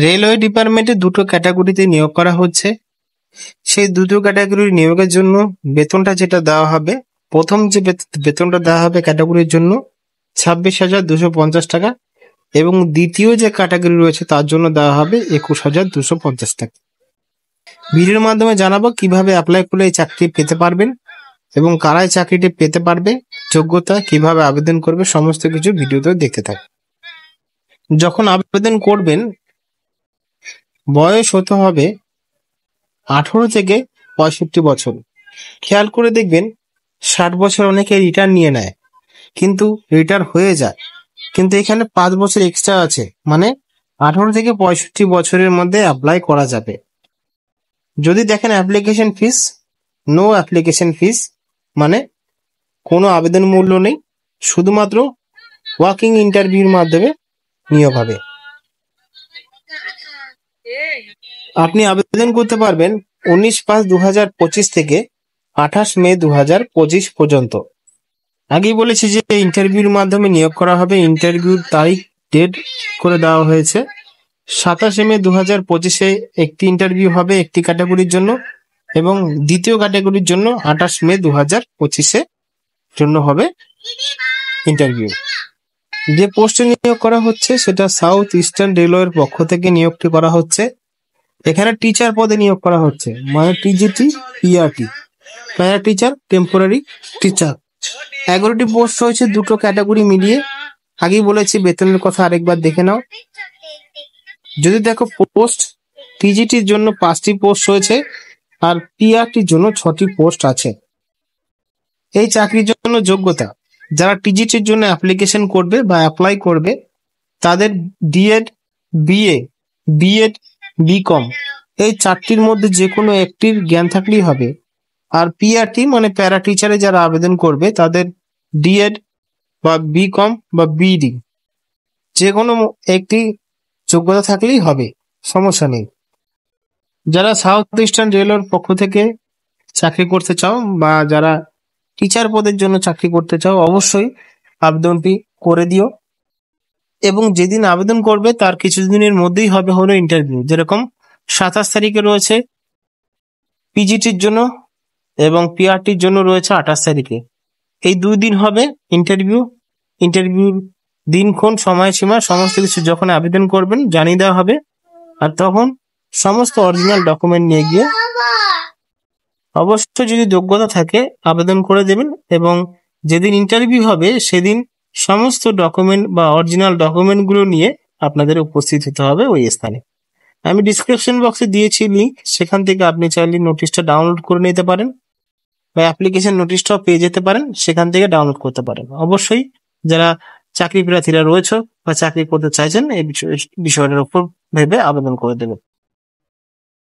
Railway ডিপার্টমেন্টে দুটো ক্যাটাগরিতে নিয়োগ করা হচ্ছে। সেই দুটো ক্যাটাগরির নিয়োগের জন্য বেতনটা যেটা দেওয়া হবে, প্রথম যে বেতনটা দেওয়া হবে ক্যাটাগরির জন্য 26,250 টাকা, এবং দ্বিতীয় যে ক্যাটাগরি রয়েছে তার জন্য দেওয়া হবে 21,250 টাকা। ভিডিওর মাধ্যমে জানাবো কিভাবে অ্যাপ্লাই করলে এই চাকরি পেতে পারবেন এবং কারাই চাকরিটি পেতে পারবে, যোগ্যতা কিভাবে আবেদন করবে, সমস্ত কিছু ভিডিওতে দেখতে থাকুন। যখন আবেদন করবেন বয়স হতে হবে 18 থেকে 65 বছর। খেয়াল করে দেখবেন 60 বছর অনেকে রিটার্ন নিয়ে নেয়, কিন্তু রিটায়ার হয়ে যায়, কিন্তু এখানে 5 বছর এক্সট্রা আছে, মানে 18 থেকে 65 বছরের মধ্যে অ্যাপ্লাই করা যাবে। যদি দেখেন application fees, no application fees, মানে কোনো আবেদন মূল্য নেই, শুধুমাত্র ওয়াকিং ইন্টারভিউর মাধ্যমে নিয়োগ হবে। আপনি আবেদন করতে পারবেন 19/5/2025 থেকে 28 মে 2025 পর্যন্ত। আগেই বলেছি যে ইন্টারভিউর মাধ্যমে নিয়োগ করা হবে। ইন্টারভিউর তারিখ ডেট করে দেওয়া হয়েছে 27 মে 2025-এ একটি ইন্টারভিউ হবে একটি ক্যাটাগরির জন্য, এবং দ্বিতীয় ক্যাটাগরির জন্য 28 মে 2025-এ জন্য হবে ইন্টারভিউ। যে পোস্টে নিয়োগ করা হচ্ছে সেটা সাউথ ইস্টার্ন রেলওয়ের পক্ষ থেকে নিয়োগটি করা হচ্ছে। এখানে টিচার পদে নিয়োগ করা হচ্ছে, মানে TGT, PRT, para teacher, temporary teacher. 11টি পোস্ট রয়েছে দুটো ক্যাটাগরি মিলিয়ে। আগেই বলেছি বেতনের কথা আরেকবার দেখে নাও। যদি দেখো পোস্ট, টিজিটির জন্য 5টি পোস্ট রয়েছে আর পিআরটির জন্য 6টি পোস্ট আছে। এই চাকরির জন্য যোগ্যতা, যারা টিজিটির জন্য অ্যাপ্লিকেশন করবে বা অ্যাপ্লাই করবে তাদের ডিএড, বিএ, বিএড, বিকম এই 4টির মধ্যে যে কোনো একটির জ্ঞান থাকলেই হবে। আর পিআরটি মানে প্যারা টিচারে যারা আবেদন করবে তাদের ডিএড বা বিকম বা বিডি যে কোনো একটি যোগ্যতা থাকলেই হবে, সমস্যা নেই। যারা সাউথ ইস্টার্ন রেলওয়ের পক্ষ থেকে চাকরি করতে চাও বা যারা টিচার পদের জন্য চাকরি করতে চাও, অবশ্যই আবেদনটি করে দিও। এবং যেদিন আবেদন করবে তার কিছুদিনের মধ্যেই হবে হলো ইন্টারভিউ। যেরকম 27 তারিখে রয়েছে পিজিটির জন্য এবং পিআরটির জন্য রয়েছে 28 তারিখে। এই 2 দিন হবে ইন্টারভিউ। ইন্টারভিউর দিনক্ষণ, সময়সীমা সমস্ত কিছু যখন আবেদন করবেন জানিয়ে দেওয়া হবে। আর তখন সমস্ত অরিজিনাল ডকুমেন্ট নিয়ে গিয়ে অবশ্যই যদি যোগ্যতা থাকে আবেদন করে দেবেন, এবং যেদিন ইন্টারভিউ হবে সেদিন সমস্ত ডকুমেন্ট বা অরিজিনাল ডকুমেন্টগুলো নিয়ে আপনাদের উপস্থিত হতে হবে ওই স্থানে। আমি ডিসক্রিপশন বক্সে দিয়েছি লিঙ্ক, সেখান থেকে আপনি চাইলে নোটিশটা ডাউনলোড করে নিতে পারেন বা অ্যাপ্লিকেশন নোটিশটাও পেয়ে যেতে পারেন, সেখান থেকে ডাউনলোড করতে পারেন। অবশ্যই যারা চাকরি প্রার্থীরা রয়েছে বা চাকরি করতে চাইছেন এই বিষয়টার উপর ভেবে আবেদন করে দেবেন।